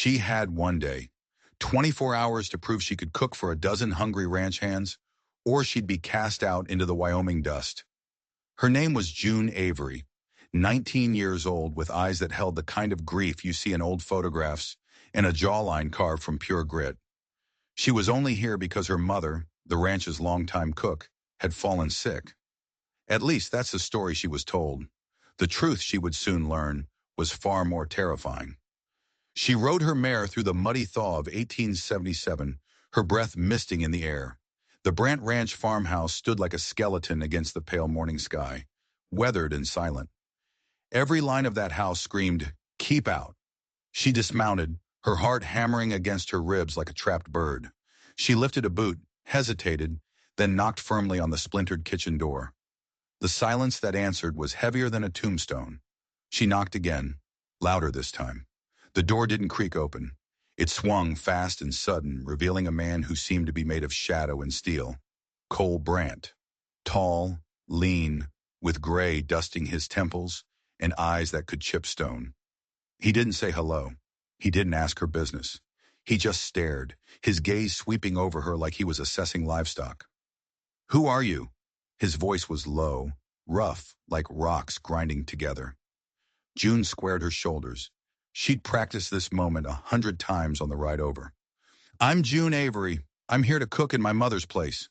She had one day, 24 hours to prove she could cook for a dozen hungry ranch hands, or she'd be cast out into the Wyoming dust. Her name was June Avery, 19 years old with eyes that held the kind of grief you see in old photographs and a jawline carved from pure grit. She was only here because her mother, the ranch's longtime cook, had fallen sick. At least that's the story she was told. The truth, she would soon learn, was far more terrifying. She rode her mare through the muddy thaw of 1877, her breath misting in the air. The Brant Ranch farmhouse stood like a skeleton against the pale morning sky, weathered and silent. Every line of that house screamed, "Keep out." She dismounted, her heart hammering against her ribs like a trapped bird. She lifted a boot, hesitated, then knocked firmly on the splintered kitchen door. The silence that answered was heavier than a tombstone. She knocked again, louder this time. The door didn't creak open. It swung fast and sudden, revealing a man who seemed to be made of shadow and steel. Cole Brant. Tall, lean, with gray dusting his temples and eyes that could chip stone. He didn't say hello. He didn't ask her business. He just stared, his gaze sweeping over her like he was assessing livestock. "Who are you?" His voice was low, rough, like rocks grinding together. June squared her shoulders. She'd practiced this moment 100 times on the ride over. "I'm June Avery. I'm here to cook in my mother's place."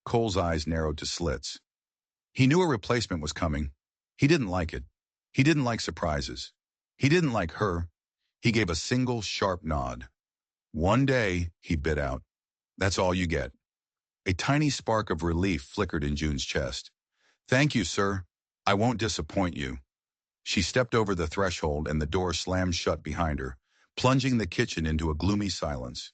Cole's eyes narrowed to slits. He knew a replacement was coming. He didn't like it. He didn't like surprises. He didn't like her. He gave a single sharp nod. "One day," he bit out. "That's all you get." A tiny spark of relief flickered in June's chest. "Thank you, sir. I won't disappoint you." She stepped over the threshold and the door slammed shut behind her, plunging the kitchen into a gloomy silence.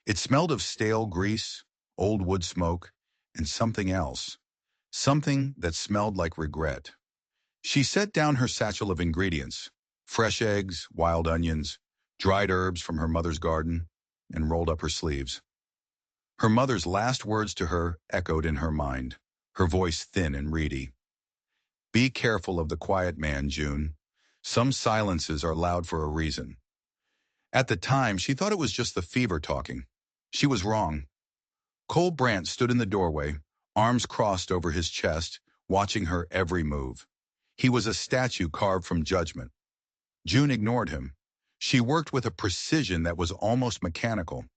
It smelled of stale grease, old wood smoke, and something else. Something that smelled like regret. She set down her satchel of ingredients, fresh eggs, wild onions, dried herbs from her mother's garden, and rolled up her sleeves. Her mother's last words to her echoed in her mind, her voice thin and reedy. "Be careful of the quiet man, June. Some silences are loud for a reason." At the time, she thought it was just the fever talking. She was wrong. Cole Brant stood in the doorway, arms crossed over his chest, watching her every move. He was a statue carved from judgment. June ignored him. She worked with a precision that was almost mechanical,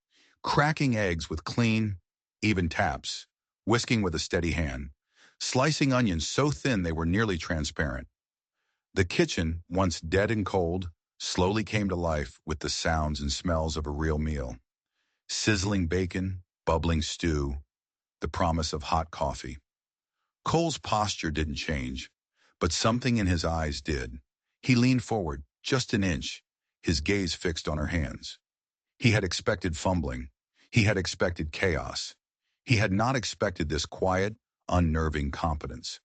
cracking eggs with clean, even taps, whisking with a steady hand, slicing onions so thin they were nearly transparent. The kitchen, once dead and cold, slowly came to life with the sounds and smells of a real meal. Sizzling bacon, bubbling stew, the promise of hot coffee. Cole's posture didn't change, but something in his eyes did. He leaned forward, just an inch, his gaze fixed on her hands. He had expected fumbling. He had expected chaos. He had not expected this quiet, unnerving competence.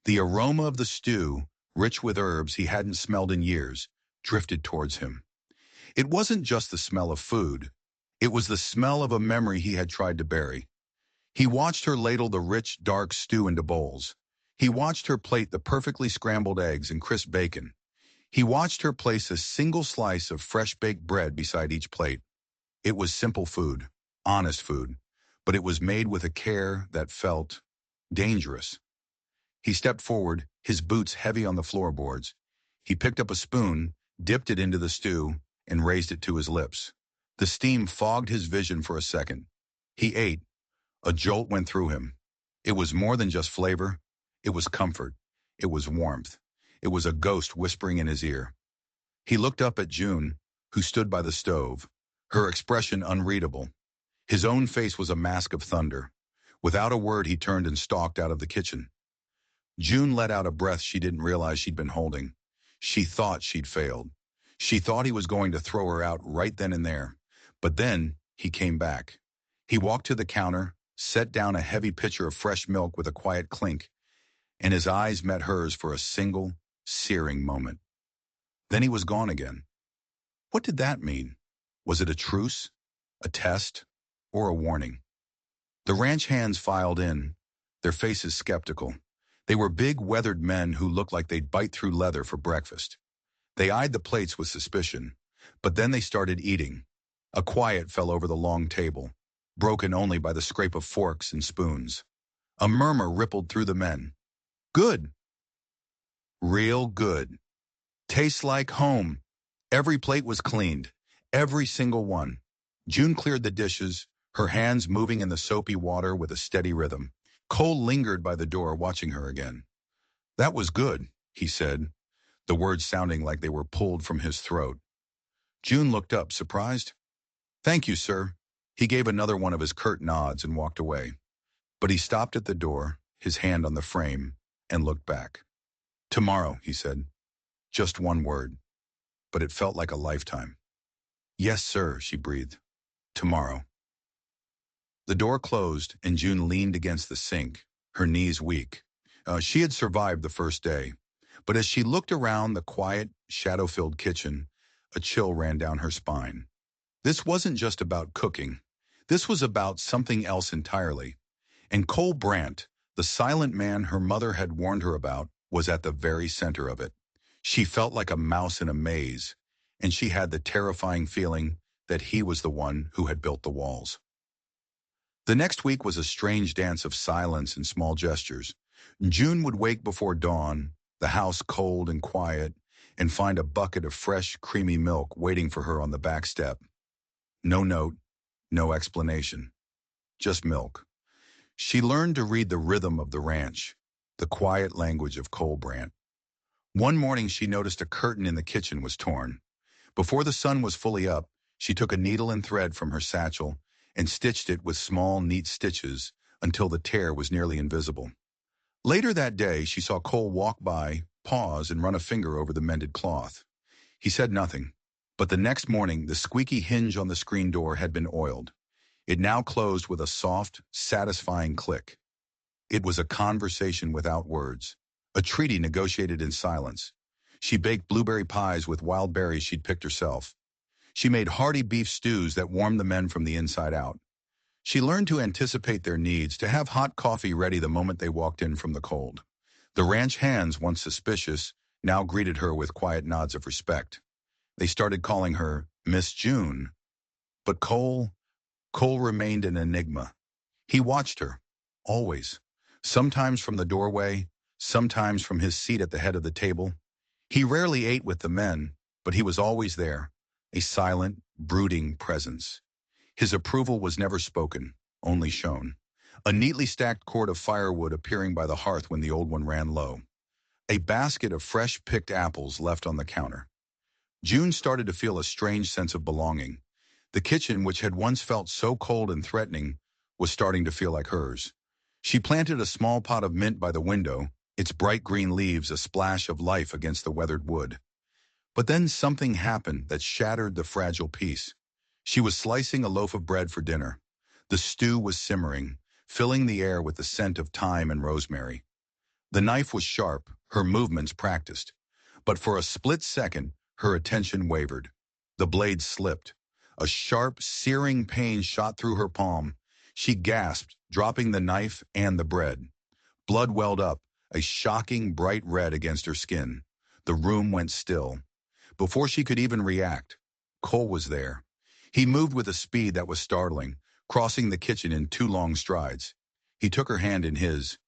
The aroma of the stew, rich with herbs he hadn't smelled in years, drifted towards him. It wasn't just the smell of food. It was the smell of a memory he had tried to bury. He watched her ladle the rich, dark stew into bowls. He watched her plate the perfectly scrambled eggs and crisp bacon. He watched her place a single slice of fresh-baked bread beside each plate. It was simple food, honest food, but it was made with a care that felt dangerous. He stepped forward, his boots heavy on the floorboards. He picked up a spoon, dipped it into the stew, and raised it to his lips. The steam fogged his vision for a second. He ate. A jolt went through him. It was more than just flavor. It was comfort. It was warmth. It was a ghost whispering in his ear. He looked up at June, who stood by the stove, her expression unreadable. His own face was a mask of thunder. Without a word, he turned and stalked out of the kitchen. June let out a breath she didn't realize she'd been holding. She thought she'd failed. She thought he was going to throw her out right then and there. But then he came back. He walked to the counter, set down a heavy pitcher of fresh milk with a quiet clink, and his eyes met hers for a single, searing moment. Then he was gone again. What did that mean? Was it a truce, a test, or a warning? The ranch hands filed in, their faces skeptical. They were big, weathered men who looked like they'd bite through leather for breakfast. They eyed the plates with suspicion. But then they started eating. A quiet fell over the long table, broken only by the scrape of forks and spoons. A murmur rippled through the men. Good. Real good. Tastes like home. Every plate was cleaned. Every single one. June cleared the dishes, her hands moving in the soapy water with a steady rhythm. Cole lingered by the door, watching her again. That was good, he said, the words sounding like they were pulled from his throat. June looked up, surprised. Thank you, sir. He gave another one of his curt nods and walked away. But he stopped at the door, his hand on the frame, and looked back. Tomorrow, he said. Just one word. But it felt like a lifetime. Yes, sir, she breathed. Tomorrow. The door closed, and June leaned against the sink, her knees weak. She had survived the first day. But as she looked around the quiet, shadow-filled kitchen, a chill ran down her spine. This wasn't just about cooking. This was about something else entirely. And Cole Brandt, the silent man her mother had warned her about, was at the very center of it. She felt like a mouse in a maze, and she had the terrifying feeling that he was the one who had built the walls. The next week was a strange dance of silence and small gestures. June would wake before dawn, the house cold and quiet, and find a bucket of fresh, creamy milk waiting for her on the back step. No note, no explanation, just milk. She learned to read the rhythm of the ranch, the quiet language of Cole Brandt. One morning she noticed a curtain in the kitchen was torn. Before the sun was fully up, she took a needle and thread from her satchel and stitched it with small, neat stitches until the tear was nearly invisible. Later that day, she saw Cole walk by, pause, and run a finger over the mended cloth. He said nothing, but the next morning the squeaky hinge on the screen door had been oiled. It now closed with a soft, satisfying click. It was a conversation without words, a treaty negotiated in silence. She baked blueberry pies with wild berries she'd picked herself. She made hearty beef stews that warmed the men from the inside out. She learned to anticipate their needs, to have hot coffee ready the moment they walked in from the cold. The ranch hands, once suspicious, now greeted her with quiet nods of respect. They started calling her Miss June. But Cole remained an enigma. He watched her, always, sometimes from the doorway, sometimes from his seat at the head of the table. He rarely ate with the men, but he was always there, a silent, brooding presence. His approval was never spoken, only shown. A neatly stacked cord of firewood appearing by the hearth when the old one ran low. A basket of fresh-picked apples left on the counter. June started to feel a strange sense of belonging. The kitchen, which had once felt so cold and threatening, was starting to feel like hers. She planted a small pot of mint by the window, its bright green leaves a splash of life against the weathered wood. But then something happened that shattered the fragile peace. She was slicing a loaf of bread for dinner. The stew was simmering, filling the air with the scent of thyme and rosemary. The knife was sharp, her movements practiced. But for a split second, her attention wavered. The blade slipped. A sharp, searing pain shot through her palm. She gasped, dropping the knife and the bread. Blood welled up, a shocking bright red against her skin. The room went still. Before she could even react, Cole was there. He moved with a speed that was startling, crossing the kitchen in 2 long strides. He took her hand in his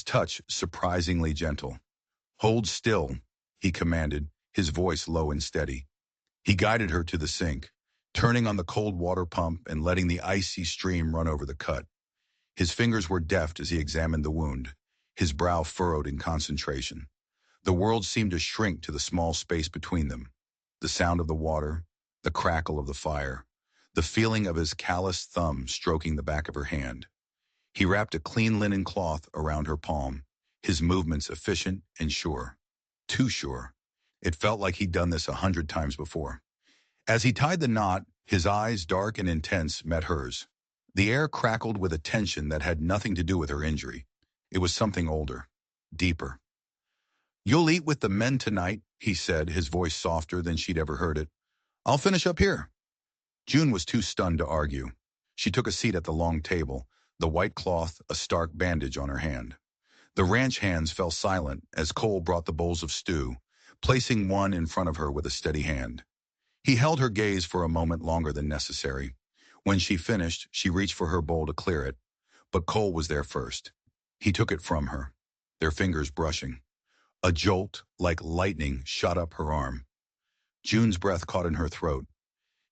touch surprisingly gentle. Hold still, he commanded, his voice low and steady. He guided her to the sink, turning on the cold water pump and letting the icy stream run over the cut. His fingers were deft as he examined the wound, his brow furrowed in concentration. The world seemed to shrink to the small space between them. The sound of the water, the crackle of the fire, the feeling of his calloused thumb stroking the back of her hand. He wrapped a clean linen cloth around her palm, his movements efficient and sure. Too sure. It felt like he'd done this 100 times before. As he tied the knot, his eyes, dark and intense, met hers. The air crackled with a tension that had nothing to do with her injury. It was something older, deeper. You'll eat with the men tonight, he said, his voice softer than she'd ever heard it. I'll finish up here. June was too stunned to argue. She took a seat at the long table, the white cloth a stark bandage on her hand. The ranch hands fell silent as Cole brought the bowls of stew, placing one in front of her with a steady hand. He held her gaze for a moment longer than necessary. When she finished, she reached for her bowl to clear it, but Cole was there first. He took it from her, their fingers brushing. A jolt, like lightning, shot up her arm. June's breath caught in her throat.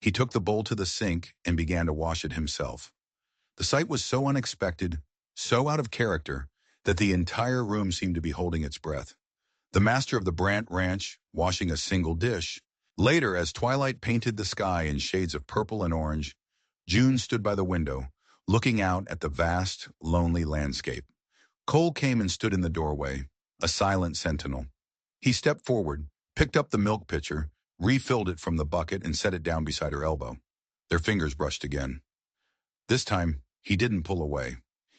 He took the bowl to the sink and began to wash it himself. The sight was so unexpected, so out of character, that the entire room seemed to be holding its breath. The master of the Brant Ranch, washing a single dish. Later, as twilight painted the sky in shades of purple and orange, June stood by the window, looking out at the vast, lonely landscape. Cole came and stood in the doorway, a silent sentinel. He stepped forward, picked up the milk pitcher, refilled it from the bucket, and set it down beside her elbow. Their fingers brushed again. This time, he didn't pull away.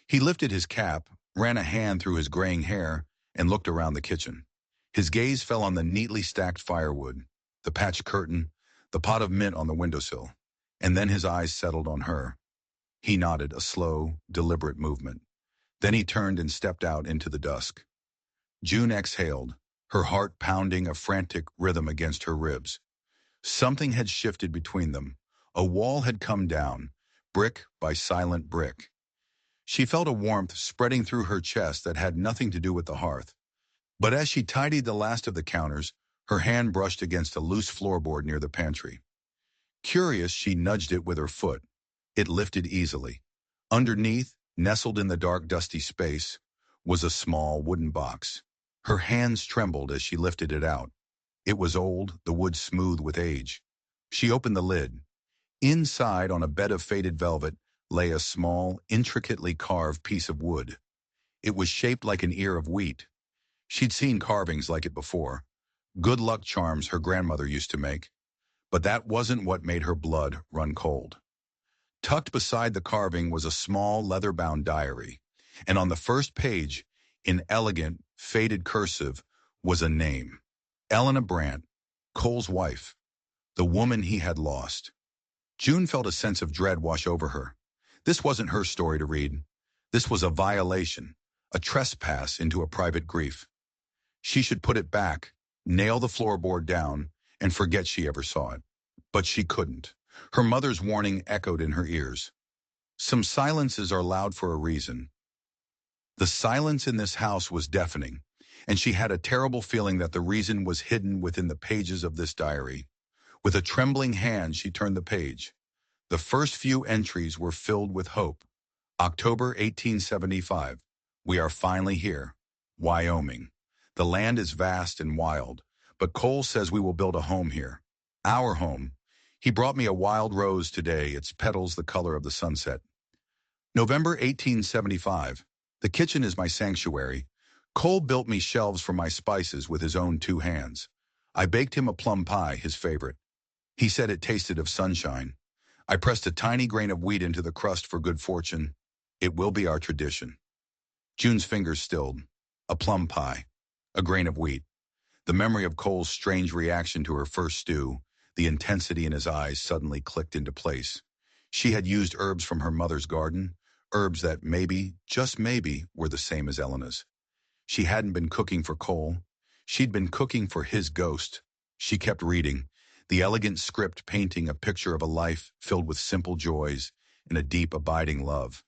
He lifted his cap, ran a hand through his graying hair, and looked around the kitchen. His gaze fell on the neatly stacked firewood, the patched curtain, the pot of mint on the windowsill, and then his eyes settled on her. He nodded, a slow, deliberate movement. Then he turned and stepped out into the dusk. June exhaled, her heart pounding a frantic rhythm against her ribs. Something had shifted between them. A wall had come down, brick by silent brick. She felt a warmth spreading through her chest that had nothing to do with the hearth. But as she tidied the last of the counters, her hand brushed against a loose floorboard near the pantry. Curious, she nudged it with her foot. It lifted easily. Underneath, nestled in the dark, dusty space, was a small wooden box. Her hands trembled as she lifted it out. It was old, the wood smooth with age. She opened the lid. Inside, on a bed of faded velvet, lay a small, intricately carved piece of wood. It was shaped like an ear of wheat. She'd seen carvings like it before, good luck charms her grandmother used to make. But that wasn't what made her blood run cold. Tucked beside the carving was a small leather-bound diary, and on the first page, in elegant, faded cursive, was a name. Elena Brant, Cole's wife, the woman he had lost. June felt a sense of dread wash over her. This wasn't her story to read. This was a violation, a trespass into a private grief. She should put it back, nail the floorboard down, and forget she ever saw it. But she couldn't. Her mother's warning echoed in her ears. Some silences are loud for a reason. The silence in this house was deafening, and she had a terrible feeling that the reason was hidden within the pages of this diary. With a trembling hand, she turned the page. The first few entries were filled with hope. October 1875. We are finally here. Wyoming. The land is vast and wild, but Cole says we will build a home here. Our home. He brought me a wild rose today, its petals the color of the sunset. November 1875. The kitchen is my sanctuary. Cole built me shelves for my spices with his own two hands. I baked him a plum pie, his favorite. He said it tasted of sunshine. I pressed a tiny grain of wheat into the crust for good fortune. It will be our tradition. June's fingers stilled. A plum pie. A grain of wheat. The memory of Cole's strange reaction to her first stew, the intensity in his eyes suddenly clicked into place. She had used herbs from her mother's garden, herbs that maybe, just maybe, were the same as Elena's. She hadn't been cooking for Cole. She'd been cooking for his ghost. She kept reading, the elegant script painting a picture of a life filled with simple joys and a deep, abiding love.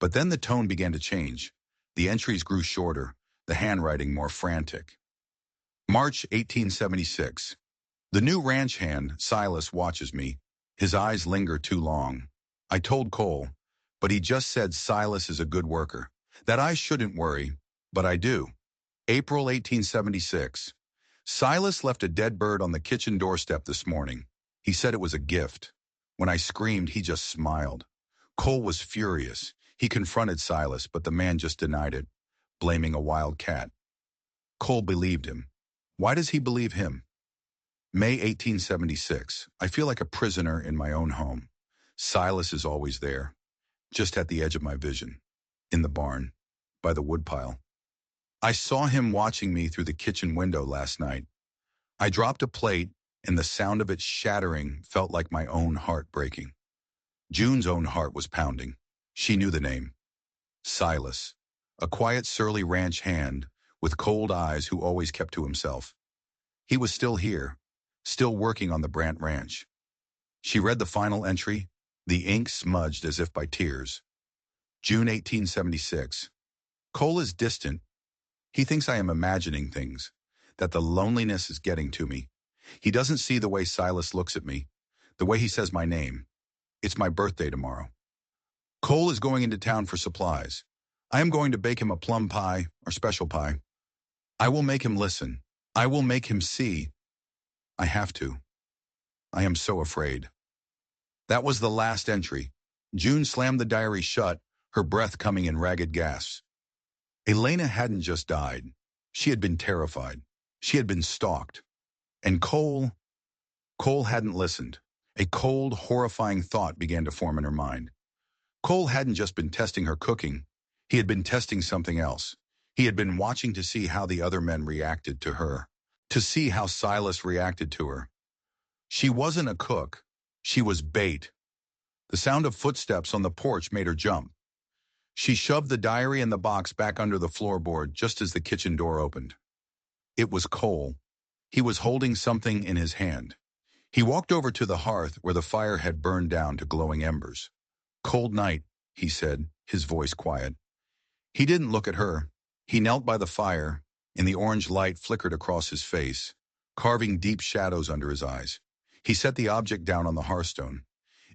But then the tone began to change. The entries grew shorter, the handwriting more frantic. March 1876. The new ranch hand, Silas, watches me. His eyes linger too long. I told Cole, but he just said Silas is a good worker, that I shouldn't worry, but I do. April 1876. Silas left a dead bird on the kitchen doorstep this morning. He said it was a gift. When I screamed, he just smiled. Cole was furious. He confronted Silas, but the man just denied it, blaming a wild cat. Cole believed him. Why does he believe him? May 1876. I feel like a prisoner in my own home. Silas is always there, just at the edge of my vision, in the barn, by the woodpile. I saw him watching me through the kitchen window last night. I dropped a plate, and the sound of it shattering felt like my own heart breaking. June's own heart was pounding. She knew the name. Silas, a quiet, surly ranch hand with cold eyes who always kept to himself. He was still here, still working on the Brant Ranch. She read the final entry, the ink smudged as if by tears. June 1876. Cole is distant. He thinks I am imagining things, that the loneliness is getting to me. He doesn't see the way Silas looks at me, the way he says my name. It's my birthday tomorrow. Cole is going into town for supplies. I am going to bake him a plum pie or special pie. I will make him listen. I will make him see. I have to. I am so afraid. That was the last entry. June slammed the diary shut, her breath coming in ragged gasps. Elena hadn't just died. She had been terrified. She had been stalked. And Cole hadn't listened. A cold, horrifying thought began to form in her mind. Cole hadn't just been testing her cooking. He had been testing something else. He had been watching to see how the other men reacted to her, to see how Silas reacted to her. She wasn't a cook. She was bait. The sound of footsteps on the porch made her jump. She shoved the diary and the box back under the floorboard just as the kitchen door opened. It was Cole. He was holding something in his hand. He walked over to the hearth where the fire had burned down to glowing embers. "Cold night," he said, his voice quiet. He didn't look at her. He knelt by the fire, and the orange light flickered across his face, carving deep shadows under his eyes. He set the object down on the hearthstone.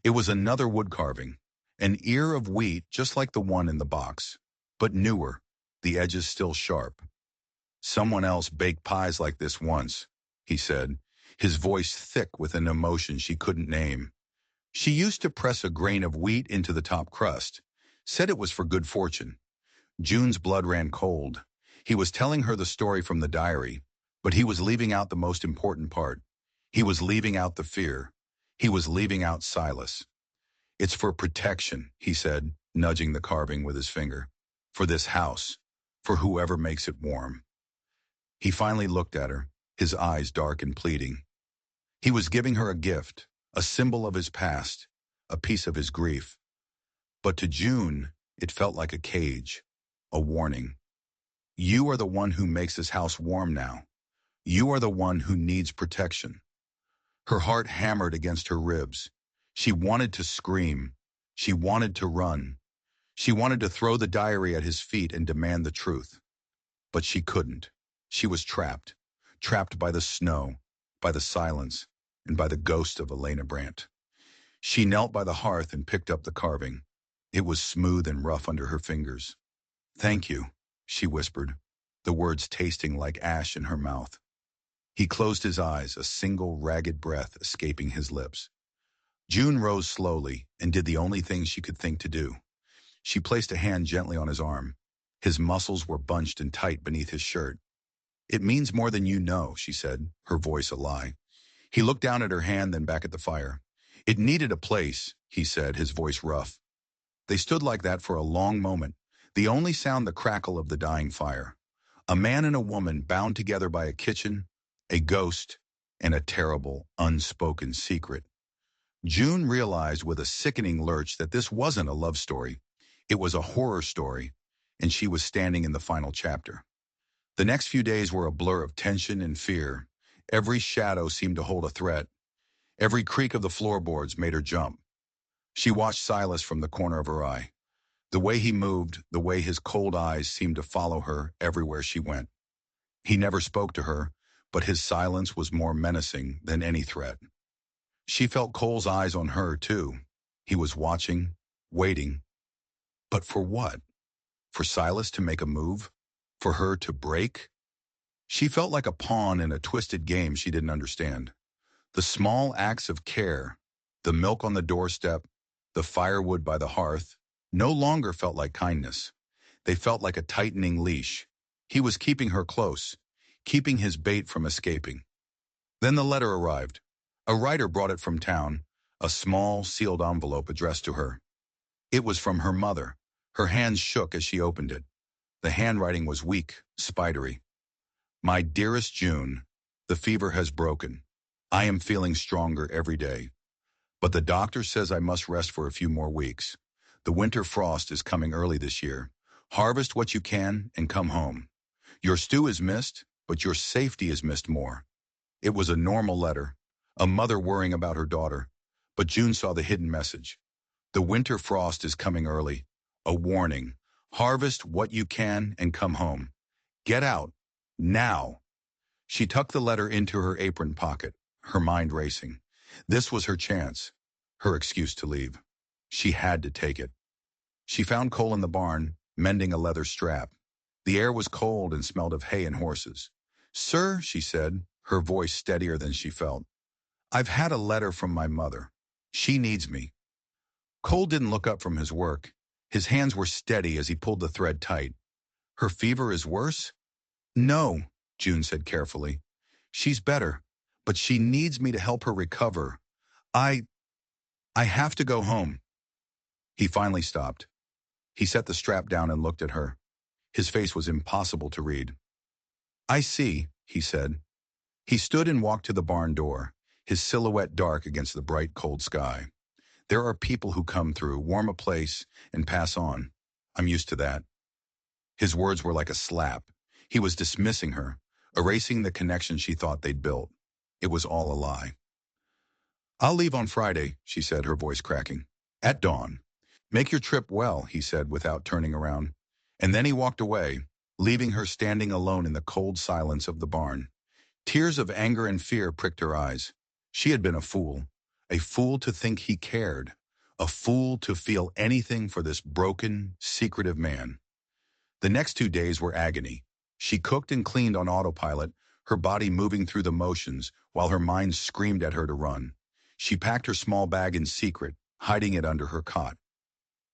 It was another wood carving, an ear of wheat just like the one in the box, but newer, the edges still sharp. "Someone else baked pies like this once," he said, his voice thick with an emotion she couldn't name. "She used to press a grain of wheat into the top crust, said it was for good fortune." June's blood ran cold. He was telling her the story from the diary, but he was leaving out the most important part. He was leaving out the fear. He was leaving out Silas. "It's for protection," he said, nudging the carving with his finger. "For this house. For whoever makes it warm." He finally looked at her, his eyes dark and pleading. He was giving her a gift, a symbol of his past, a piece of his grief. But to June, it felt like a cage, a warning. "You are the one who makes this house warm now. You are the one who needs protection." Her heart hammered against her ribs. She wanted to scream. She wanted to run. She wanted to throw the diary at his feet and demand the truth. But she couldn't. She was trapped. Trapped by the snow, by the silence, and by the ghost of Elena Brant. She knelt by the hearth and picked up the carving. It was smooth and rough under her fingers. "Thank you," she whispered, the words tasting like ash in her mouth. He closed his eyes, a single ragged breath escaping his lips. June rose slowly and did the only thing she could think to do. She placed a hand gently on his arm. His muscles were bunched and tight beneath his shirt. "It means more than you know," she said, her voice a lie. He looked down at her hand, then back at the fire. "It needed a place," he said, his voice rough. They stood like that for a long moment, the only sound the crackle of the dying fire. A man and a woman bound together by a kitchen, a ghost, and a terrible, unspoken secret. June realized with a sickening lurch that this wasn't a love story. It was a horror story, and she was standing in the final chapter. The next few days were a blur of tension and fear. Every shadow seemed to hold a threat. Every creak of the floorboards made her jump. She watched Silas from the corner of her eye. The way he moved, the way his cold eyes seemed to follow her everywhere she went. He never spoke to her, but his silence was more menacing than any threat. She felt Cole's eyes on her, too. He was watching, waiting. But for what? For Silas to make a move? For her to break? She felt like a pawn in a twisted game she didn't understand. The small acts of care, the milk on the doorstep, the firewood by the hearth, no longer felt like kindness. They felt like a tightening leash. He was keeping her close, keeping his bait from escaping. Then the letter arrived. A writer brought it from town, a small, sealed envelope addressed to her. It was from her mother. Her hands shook as she opened it. The handwriting was weak, spidery. "My dearest June, the fever has broken. I am feeling stronger every day. But the doctor says I must rest for a few more weeks. The winter frost is coming early this year. Harvest what you can and come home. Your stew is missed, but your safety is missed more." It was a normal letter, A mother worrying about her daughter. But June saw the hidden message. The winter frost is coming early. A warning. Harvest what you can and come home. Get out. Now. She tucked the letter into her apron pocket, her mind racing. This was her chance. Her excuse to leave. She had to take it. She found Cole in the barn, mending a leather strap. The air was cold and smelled of hay and horses. "Sir," she said, her voice steadier than she felt, "I've had a letter from my mother. She needs me." Cole didn't look up from his work. His hands were steady as he pulled the thread tight. "Her fever is worse?" "No," June said carefully. "She's better, but she needs me to help her recover. I I have to go home." He finally stopped. He set the strap down and looked at her. His face was impossible to read. "I see," he said. He stood and walked to the barn door, his silhouette dark against the bright, cold sky. "There are people who come through, warm a place, and pass on. I'm used to that." His words were like a slap. He was dismissing her, erasing the connection she thought they'd built. It was all a lie. "I'll leave on Friday," she said, her voice cracking. "At dawn." "Make your trip well," he said without turning around. And then he walked away, leaving her standing alone in the cold silence of the barn. Tears of anger and fear pricked her eyes. She had been a fool to think he cared, a fool to feel anything for this broken, secretive man. The next 2 days were agony. She cooked and cleaned on autopilot, her body moving through the motions while her mind screamed at her to run. She packed her small bag in secret, hiding it under her cot.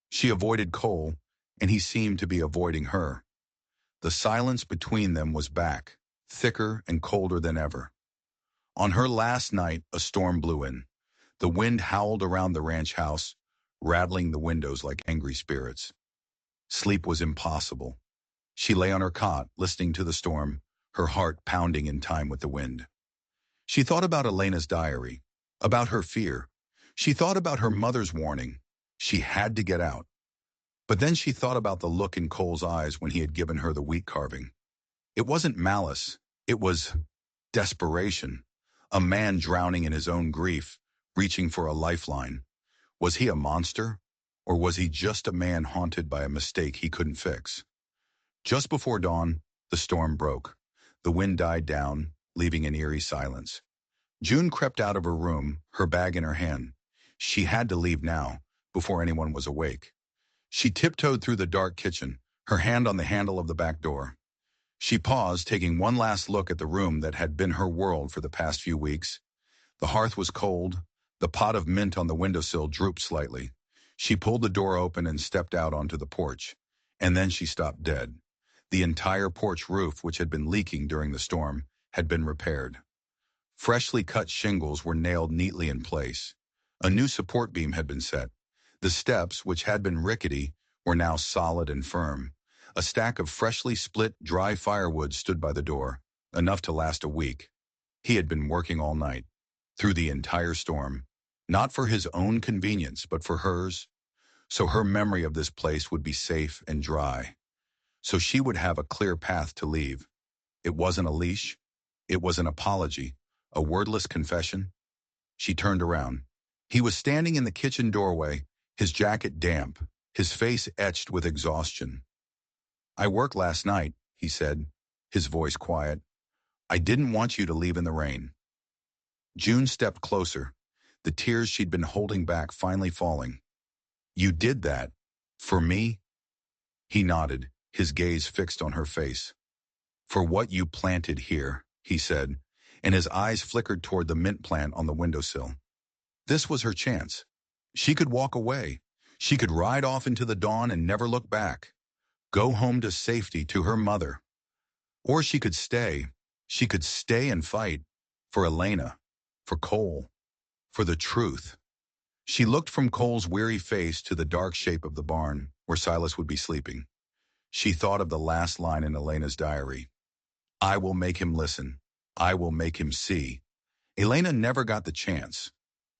She avoided Cole, and he seemed to be avoiding her. The silence between them was back, thicker and colder than ever. On her last night, a storm blew in. The wind howled around the ranch house, rattling the windows like angry spirits. Sleep was impossible. She lay on her cot, listening to the storm, her heart pounding in time with the wind. She thought about Elena's diary, about her fear. She thought about her mother's warning. She had to get out. But then she thought about the look in Cole's eyes when he had given her the wheat carving. It wasn't malice. It was desperation. A man drowning in his own grief, reaching for a lifeline. Was he a monster? Or was he just a man haunted by a mistake he couldn't fix? Just before dawn, the storm broke. The wind died down, leaving an eerie silence. June crept out of her room, her bag in her hand. She had to leave now, before anyone was awake. She tiptoed through the dark kitchen, her hand on the handle of the back door. She paused, taking one last look at the room that had been her world for the past few weeks. The hearth was cold. The pot of mint on the windowsill drooped slightly. She pulled the door open and stepped out onto the porch. And then she stopped dead. The entire porch roof, which had been leaking during the storm, had been repaired. Freshly cut shingles were nailed neatly in place. A new support beam had been set. The steps, which had been rickety, were now solid and firm. A stack of freshly split, dry firewood stood by the door, enough to last a week. He had been working all night, through the entire storm, not for his own convenience, but for hers, so her memory of this place would be safe and dry, so she would have a clear path to leave. It wasn't a leash. It was an apology, a wordless confession. She turned around. He was standing in the kitchen doorway, his jacket damp, his face etched with exhaustion. "I worked last night," he said, his voice quiet. "I didn't want you to leave in the rain." June stepped closer, the tears she'd been holding back finally falling. "You did that? For me?" He nodded, his gaze fixed on her face. "For what you planted here," he said, and his eyes flickered toward the mint plant on the windowsill. This was her chance. She could walk away. She could ride off into the dawn and never look back. Go home to safety, to her mother. Or she could stay. She could stay and fight. For Elena. For Cole. For the truth. She looked from Cole's weary face to the dark shape of the barn, where Silas would be sleeping. She thought of the last line in Elena's diary. "I will make him listen. I will make him see." Elena never got the chance,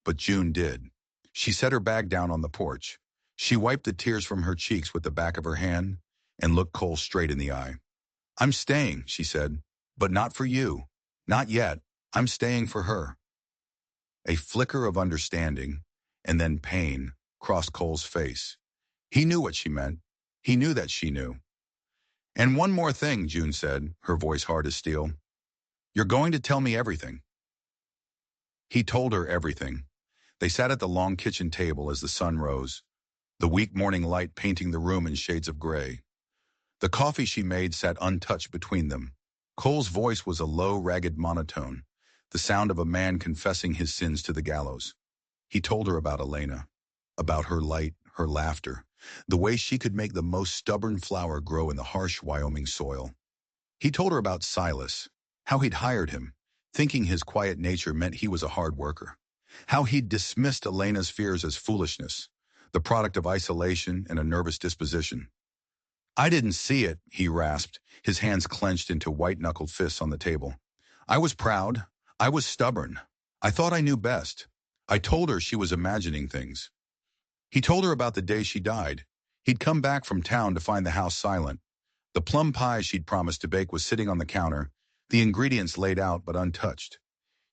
but June did. She set her bag down on the porch. She wiped the tears from her cheeks with the back of her hand and looked Cole straight in the eye. "I'm staying," she said, "but not for you. Not yet. I'm staying for her." A flicker of understanding, and then pain, crossed Cole's face. He knew what she meant. He knew that she knew. "And one more thing," June said, her voice hard as steel. "You're going to tell me everything." He told her everything. They sat at the long kitchen table as the sun rose, the weak morning light painting the room in shades of gray. The coffee she made sat untouched between them. Cole's voice was a low, ragged monotone, the sound of a man confessing his sins to the gallows. He told her about Elena, about her light, her laughter, the way she could make the most stubborn flower grow in the harsh Wyoming soil. He told her about Silas, how he'd hired him, thinking his quiet nature meant he was a hard worker, how he'd dismissed Elena's fears as foolishness, the product of isolation and a nervous disposition. "I didn't see it," he rasped, his hands clenched into white-knuckled fists on the table. "I was proud. I was stubborn. I thought I knew best. I told her she was imagining things." He told her about the day she died. He'd come back from town to find the house silent. The plum pie she'd promised to bake was sitting on the counter, the ingredients laid out but untouched.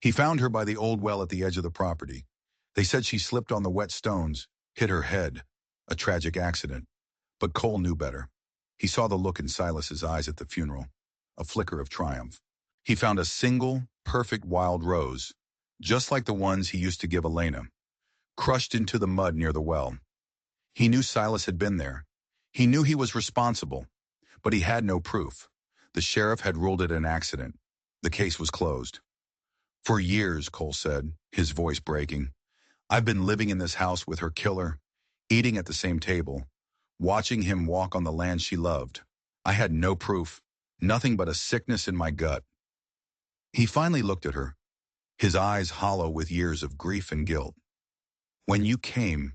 He found her by the old well at the edge of the property. They said she slipped on the wet stones, hit her head. A tragic accident. But Cole knew better. He saw the look in Silas's eyes at the funeral, a flicker of triumph. He found a single, perfect wild rose, just like the ones he used to give Elena, crushed into the mud near the well. He knew Silas had been there. He knew he was responsible, but he had no proof. The sheriff had ruled it an accident. The case was closed. "For years," Cole said, his voice breaking, "I've been living in this house with her killer, eating at the same table, watching him walk on the land she loved. I had no proof, nothing but a sickness in my gut." He finally looked at her, his eyes hollow with years of grief and guilt. "When you came,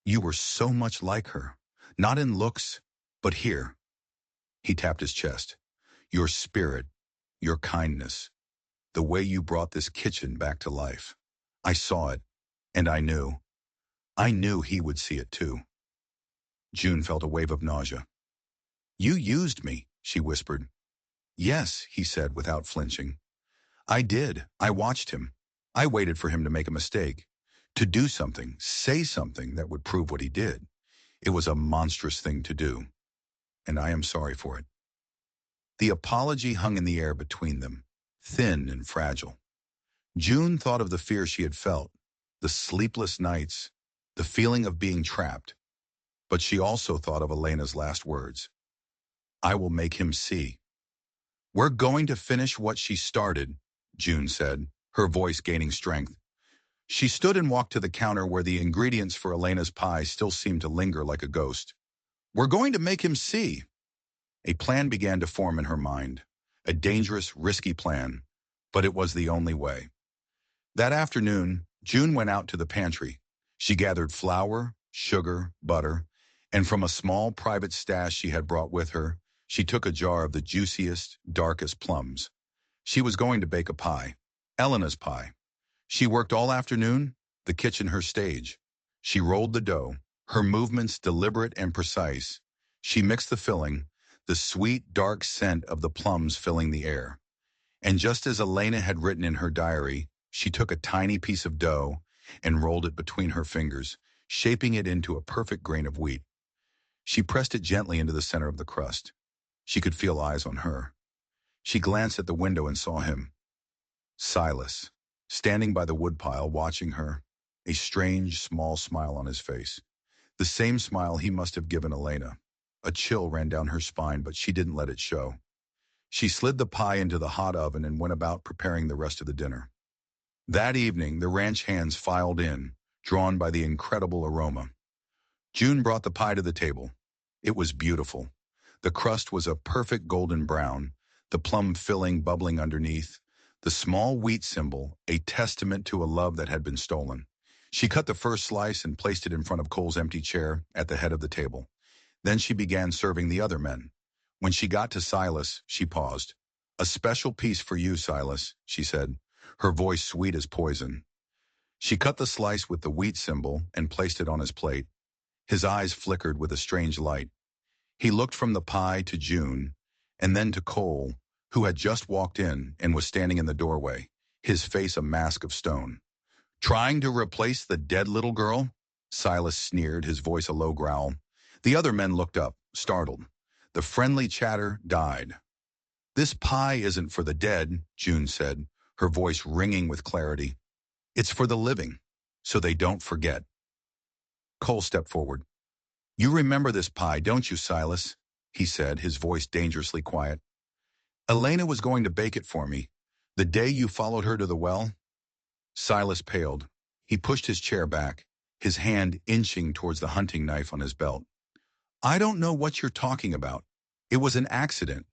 you were so much like her, not in looks, but here." He tapped his chest. "Your spirit, your kindness, the way you brought this kitchen back to life. I saw it, and I knew. I knew he would see it too." June felt a wave of nausea. "You used me," she whispered. "Yes," he said without flinching. "I did. I watched him. I waited for him to make a mistake, to do something, say something that would prove what he did. It was a monstrous thing to do, and I am sorry for it." The apology hung in the air between them, thin and fragile. June thought of the fear she had felt, the sleepless nights, the feeling of being trapped. But she also thought of Elena's last words. "I will make him see." "We're going to finish what she started," June said, her voice gaining strength. She stood and walked to the counter where the ingredients for Elena's pie still seemed to linger like a ghost. "We're going to make him see." A plan began to form in her mind, a dangerous, risky plan, but it was the only way. That afternoon, June went out to the pantry. She gathered flour, sugar, butter, and from a small private stash she had brought with her, she took a jar of the juiciest, darkest plums. She was going to bake a pie, Elena's pie. She worked all afternoon, the kitchen her stage. She rolled the dough, her movements deliberate and precise. She mixed the filling, the sweet, dark scent of the plums filling the air. And just as Elena had written in her diary, she took a tiny piece of dough and rolled it between her fingers, shaping it into a perfect grain of wheat. She pressed it gently into the center of the crust. She could feel eyes on her. She glanced at the window and saw him. Silas, standing by the woodpile watching her, a strange, small smile on his face. The same smile he must have given Elena. A chill ran down her spine, but she didn't let it show. She slid the pie into the hot oven and went about preparing the rest of the dinner. That evening, the ranch hands filed in, drawn by the incredible aroma. June brought the pie to the table. It was beautiful. The crust was a perfect golden brown, the plum filling bubbling underneath, the small wheat symbol, a testament to a love that had been stolen. She cut the first slice and placed it in front of Cole's empty chair at the head of the table. Then she began serving the other men. When she got to Silas, she paused. "A special piece for you, Silas," she said, her voice sweet as poison. She cut the slice with the wheat symbol and placed it on his plate. His eyes flickered with a strange light. He looked from the pie to June, and then to Cole, who had just walked in and was standing in the doorway, his face a mask of stone. Trying to replace the dead little girl? Silas sneered, his voice a low growl. The other men looked up, startled. The friendly chatter died. This pie isn't for the dead, June said, her voice ringing with clarity. It's for the living, so they don't forget. Cole stepped forward. You remember this pie, don't you, Silas? He said, his voice dangerously quiet. Elena was going to bake it for me. The day you followed her to the well? Silas paled. He pushed his chair back, his hand inching towards the hunting knife on his belt. I don't know what you're talking about. It was an accident.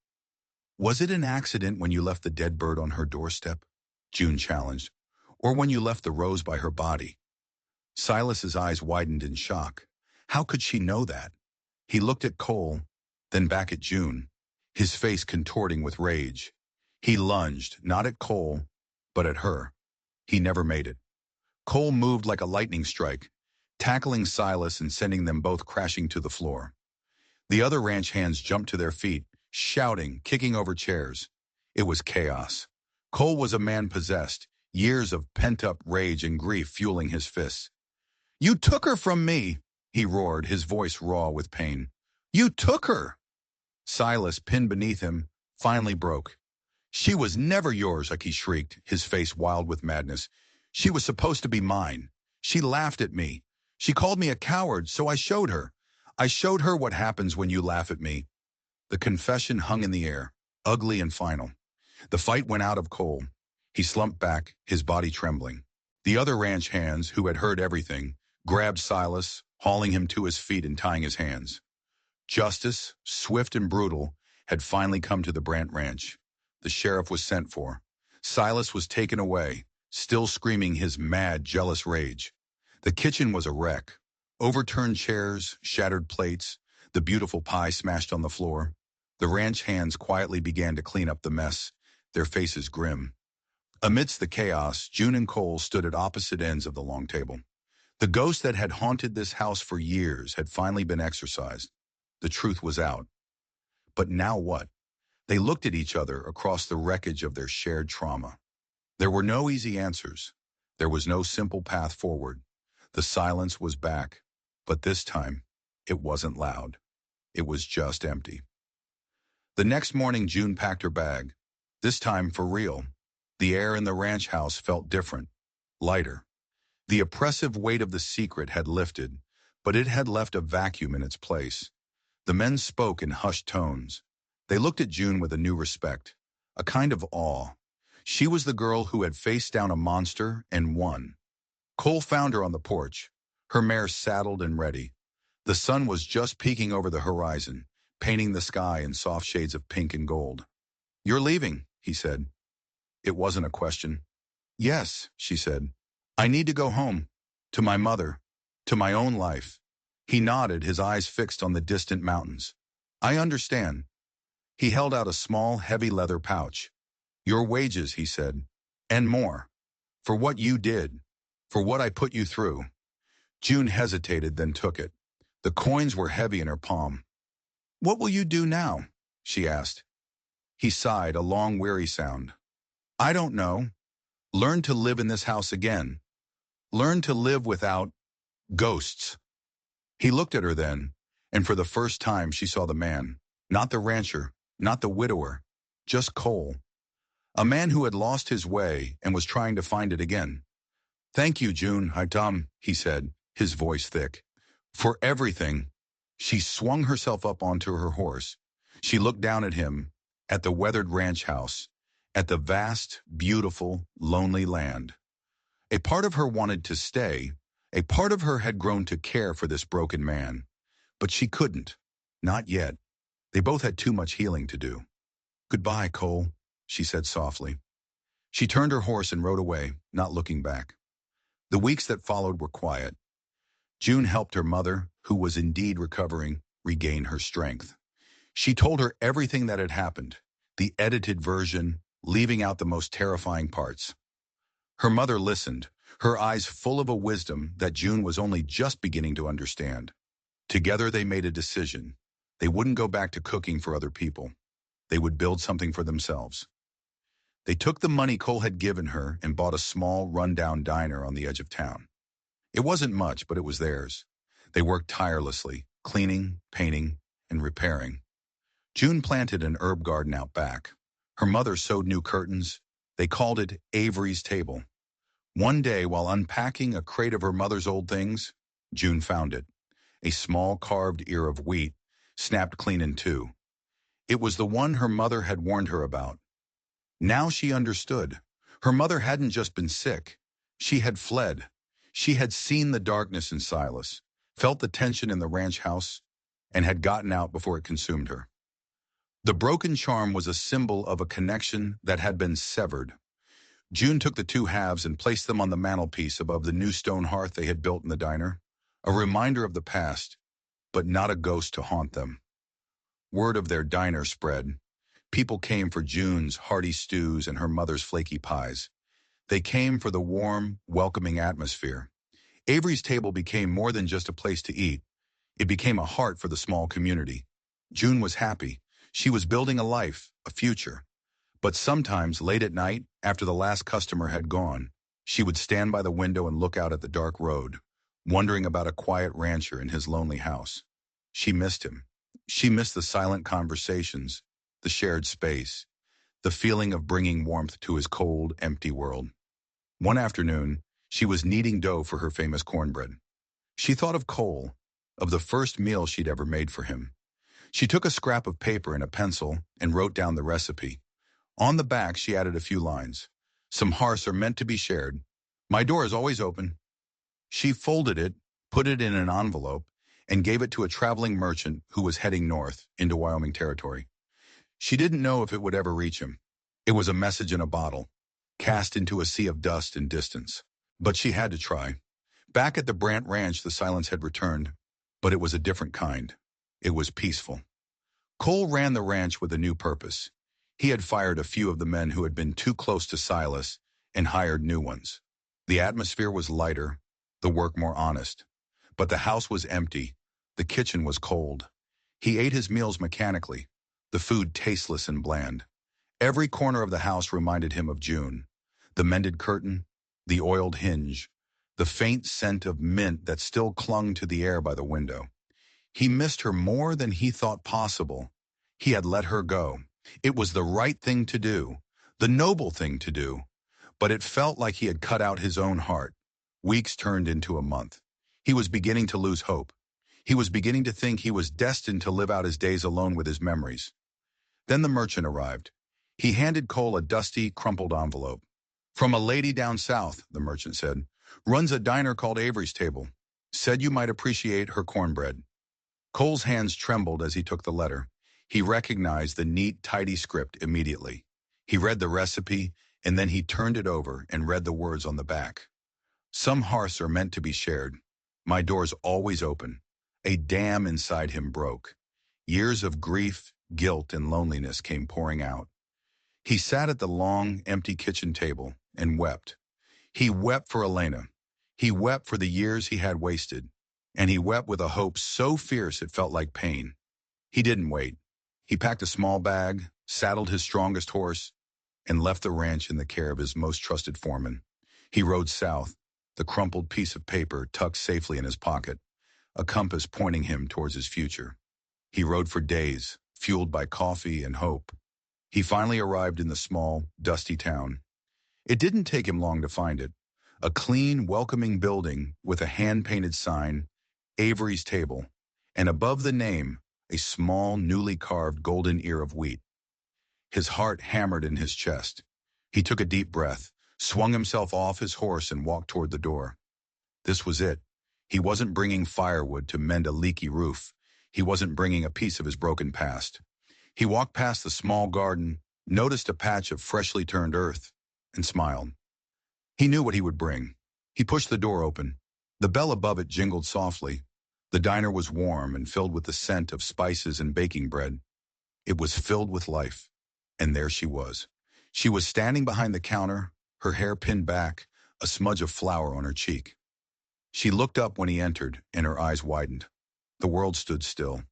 Was it an accident when you left the dead bird on her doorstep? June challenged. Or when you left the rose by her body? Silas's eyes widened in shock. How could she know that? He looked at Cole, then back at June, his face contorting with rage. He lunged, not at Cole, but at her. He never made it. Cole moved like a lightning strike, tackling Silas and sending them both crashing to the floor. The other ranch hands jumped to their feet, shouting, kicking over chairs. It was chaos. Cole was a man possessed, years of pent-up rage and grief fueling his fists. You took her from me, he roared, his voice raw with pain. You took her! Silas, pinned beneath him, finally broke. She was never yours, he shrieked, his face wild with madness. She was supposed to be mine. She laughed at me. She called me a coward, so I showed her. I showed her what happens when you laugh at me. The confession hung in the air, ugly and final. The fight went out of Cole. He slumped back, his body trembling. The other ranch hands, who had heard everything, grabbed Silas, hauling him to his feet and tying his hands. Justice, swift and brutal, had finally come to the Brant Ranch. The sheriff was sent for. Silas was taken away, still screaming his mad, jealous rage. The kitchen was a wreck. Overturned chairs, shattered plates, the beautiful pie smashed on the floor. The ranch hands quietly began to clean up the mess, their faces grim. Amidst the chaos, June and Cole stood at opposite ends of the long table. The ghost that had haunted this house for years had finally been exorcised. The truth was out. But now what? They looked at each other across the wreckage of their shared trauma. There were no easy answers. There was no simple path forward. The silence was back, but this time, it wasn't loud. It was just empty. The next morning, June packed her bag. This time for real. The air in the ranch house felt different, lighter. The oppressive weight of the secret had lifted, but it had left a vacuum in its place. The men spoke in hushed tones. They looked at June with a new respect, a kind of awe. She was the girl who had faced down a monster and won. Cole found her on the porch, her mare saddled and ready. The sun was just peeking over the horizon, painting the sky in soft shades of pink and gold. You're leaving, he said. It wasn't a question. Yes, she said. I need to go home, to my mother, to my own life. He nodded, his eyes fixed on the distant mountains. I understand. He held out a small, heavy leather pouch. Your wages, he said, and more. For what you did, for what I put you through. June hesitated, then took it. The coins were heavy in her palm. What will you do now? She asked. He sighed, a long, weary sound. I don't know. Learn to live in this house again. Learn to live without ghosts. He looked at her then, and for the first time she saw the man, not the rancher, not the widower, just Cole. A man who had lost his way and was trying to find it again. Thank you, June, he said, his voice thick. For everything. She swung herself up onto her horse. She looked down at him, at the weathered ranch house, at the vast, beautiful, lonely land. A part of her wanted to stay. A part of her had grown to care for this broken man. But she couldn't. Not yet. They both had too much healing to do. Goodbye, Cole, she said softly. She turned her horse and rode away, not looking back. The weeks that followed were quiet. June helped her mother, who was indeed recovering, regain her strength. She told her everything that had happened, the edited version, leaving out the most terrifying parts. Her mother listened, her eyes full of a wisdom that June was only just beginning to understand. Together they made a decision. They wouldn't go back to cooking for other people. They would build something for themselves. They took the money Cole had given her and bought a small, rundown diner on the edge of town. It wasn't much, but it was theirs. They worked tirelessly, cleaning, painting, and repairing. June planted an herb garden out back. Her mother sewed new curtains. They called it Avery's Table. One day, while unpacking a crate of her mother's old things, June found it. A small carved ear of wheat, snapped clean in two. It was the one her mother had warned her about. Now she understood. Her mother hadn't just been sick. She had fled. She had seen the darkness in Silas, felt the tension in the ranch house, and had gotten out before it consumed her. The broken charm was a symbol of a connection that had been severed. June took the two halves and placed them on the mantelpiece above the new stone hearth they had built in the diner, a reminder of the past, but not a ghost to haunt them. Word of their diner spread. People came for June's hearty stews and her mother's flaky pies. They came for the warm, welcoming atmosphere. Avery's Table became more than just a place to eat. It became a heart for the small community. June was happy. She was building a life, a future. But sometimes, late at night, after the last customer had gone, she would stand by the window and look out at the dark road, wondering about a quiet rancher in his lonely house. She missed him. She missed the silent conversations, the shared space, the feeling of bringing warmth to his cold, empty world. One afternoon, she was kneading dough for her famous cornbread. She thought of Cole, of the first meal she'd ever made for him. She took a scrap of paper and a pencil and wrote down the recipe. On the back, she added a few lines. Some hearths are meant to be shared. My door is always open. She folded it, put it in an envelope, and gave it to a traveling merchant who was heading north into Wyoming territory. She didn't know if it would ever reach him. It was a message in a bottle, cast into a sea of dust and distance. But she had to try. Back at the Brant Ranch, the silence had returned, but it was a different kind. It was peaceful. Cole ran the ranch with a new purpose. He had fired a few of the men who had been too close to Silas and hired new ones. The atmosphere was lighter, the work more honest. But the house was empty. The kitchen was cold. He ate his meals mechanically, the food tasteless and bland. Every corner of the house reminded him of June. The mended curtain, the oiled hinge, the faint scent of mint that still clung to the air by the window. He missed her more than he thought possible. He had let her go. It was the right thing to do, the noble thing to do, but it felt like he had cut out his own heart. Weeks turned into a month. He was beginning to lose hope. He was beginning to think he was destined to live out his days alone with his memories. Then the merchant arrived. He handed Cole a dusty, crumpled envelope. From a lady down south, the merchant said, runs a diner called Avery's Table. Said you might appreciate her cornbread. Cole's hands trembled as he took the letter. He recognized the neat, tidy script immediately. He read the recipe, and then he turned it over and read the words on the back. Some hearths are meant to be shared. My door's always open. A dam inside him broke. Years of grief, guilt, and loneliness came pouring out. He sat at the long, empty kitchen table and wept. He wept for Elena. He wept for the years he had wasted. And he wept with a hope so fierce it felt like pain. He didn't wait. He packed a small bag, saddled his strongest horse, and left the ranch in the care of his most trusted foreman. He rode south, the crumpled piece of paper tucked safely in his pocket, a compass pointing him towards his future. He rode for days, fueled by coffee and hope. He finally arrived in the small, dusty town. It didn't take him long to find it. A clean, welcoming building with a hand-painted sign, Avery's Table, and above the name, a small, newly carved golden ear of wheat. His heart hammered in his chest. He took a deep breath, swung himself off his horse and walked toward the door. This was it. He wasn't bringing firewood to mend a leaky roof. He wasn't bringing a piece of his broken past. He walked past the small garden, noticed a patch of freshly turned earth, and smiled. He knew what he would bring. He pushed the door open. The bell above it jingled softly. The diner was warm and filled with the scent of spices and baking bread. It was filled with life. And there she was. She was standing behind the counter, her hair pinned back, a smudge of flour on her cheek. She looked up when he entered, and her eyes widened. The world stood still.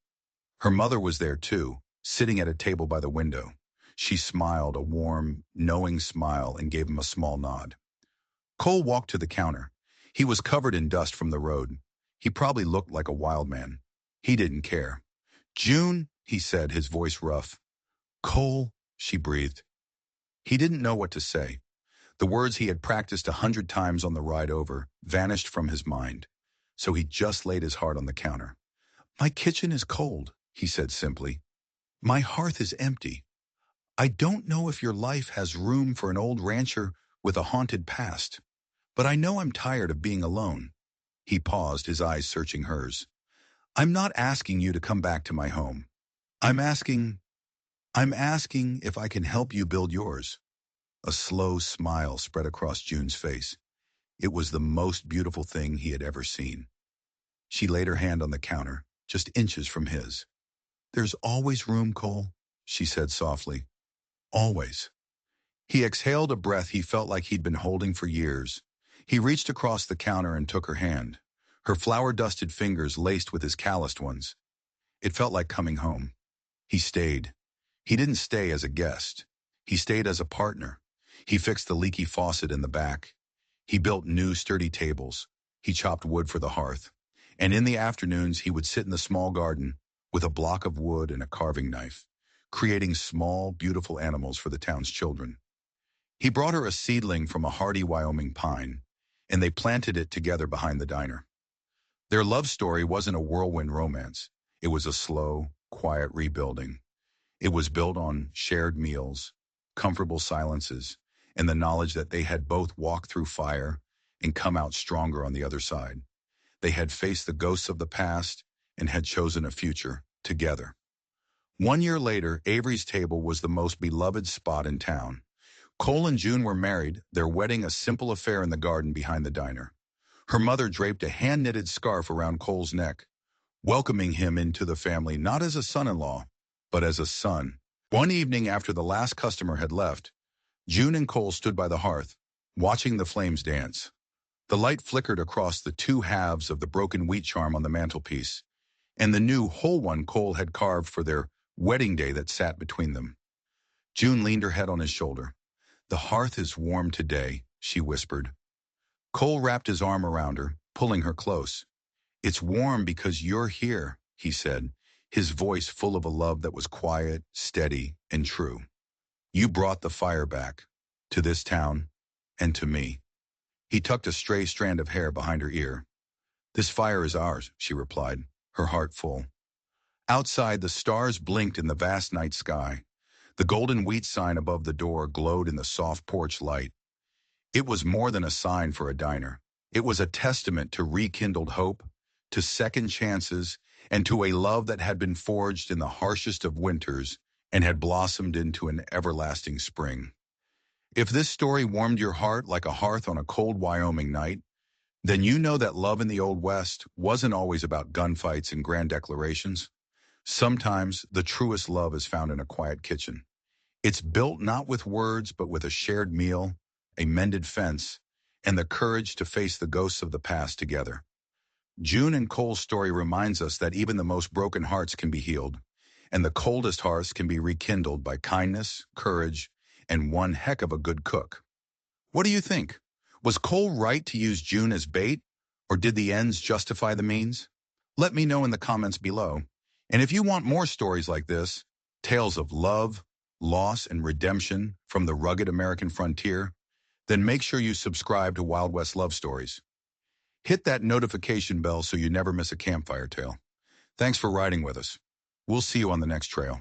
Her mother was there too, sitting at a table by the window. She smiled, a warm, knowing smile, and gave him a small nod. Cole walked to the counter. He was covered in dust from the road. He probably looked like a wild man. He didn't care. "June," he said, his voice rough. "Cole," she breathed. He didn't know what to say. The words he had practiced 100 times on the ride over vanished from his mind. So he just laid his heart on the counter. "My kitchen is cold," he said simply. "My hearth is empty. I don't know if your life has room for an old rancher with a haunted past, but I know I'm tired of being alone." He paused, his eyes searching hers. "I'm not asking you to come back to my home. I'm asking, I'm asking if I can help you build yours." A slow smile spread across June's face. It was the most beautiful thing he had ever seen. She laid her hand on the counter, just inches from his. "There's always room, Cole," she said softly. "Always." He exhaled a breath he felt like he'd been holding for years. He reached across the counter and took her hand, her flour-dusted fingers laced with his calloused ones. It felt like coming home. He stayed. He didn't stay as a guest. He stayed as a partner. He fixed the leaky faucet in the back. He built new, sturdy tables. He chopped wood for the hearth. And in the afternoons, he would sit in the small garden with a block of wood and a carving knife, creating small, beautiful animals for the town's children. He brought her a seedling from a hardy Wyoming pine, and they planted it together behind the diner. Their love story wasn't a whirlwind romance. It was a slow, quiet rebuilding. It was built on shared meals, comfortable silences, and the knowledge that they had both walked through fire and come out stronger on the other side. They had faced the ghosts of the past and had chosen a future together. 1 year later, Avery's table was the most beloved spot in town. Cole and June were married, their wedding a simple affair in the garden behind the diner. Her mother draped a hand-knitted scarf around Cole's neck, welcoming him into the family not as a son-in-law, but as a son. One evening after the last customer had left, June and Cole stood by the hearth, watching the flames dance. The light flickered across the two halves of the broken wheat charm on the mantelpiece, and the new whole one Cole had carved for their wedding day that sat between them. June leaned her head on his shoulder. "The hearth is warm today," she whispered. Cole wrapped his arm around her, pulling her close. "It's warm because you're here," he said, his voice full of a love that was quiet, steady, and true. "You brought the fire back, to this town, and to me." He tucked a stray strand of hair behind her ear. "This fire is ours," she replied, her heart full. Outside, the stars blinked in the vast night sky. The golden wheat sign above the door glowed in the soft porch light. It was more than a sign for a diner. It was a testament to rekindled hope, to second chances, and to a love that had been forged in the harshest of winters and had blossomed into an everlasting spring. If this story warmed your heart like a hearth on a cold Wyoming night, then you know that love in the Old West wasn't always about gunfights and grand declarations. Sometimes the truest love is found in a quiet kitchen. It's built not with words, but with a shared meal, a mended fence, and the courage to face the ghosts of the past together. June and Cole's story reminds us that even the most broken hearts can be healed, and the coldest hearts can be rekindled by kindness, courage, and one heck of a good cook. What do you think? Was Cole right to use June as bait, or did the ends justify the means? Let me know in the comments below. And if you want more stories like this, tales of love, loss, and redemption from the rugged American frontier, then make sure you subscribe to Wild West Love Stories. Hit that notification bell so you never miss a campfire tale. Thanks for riding with us. We'll see you on the next trail.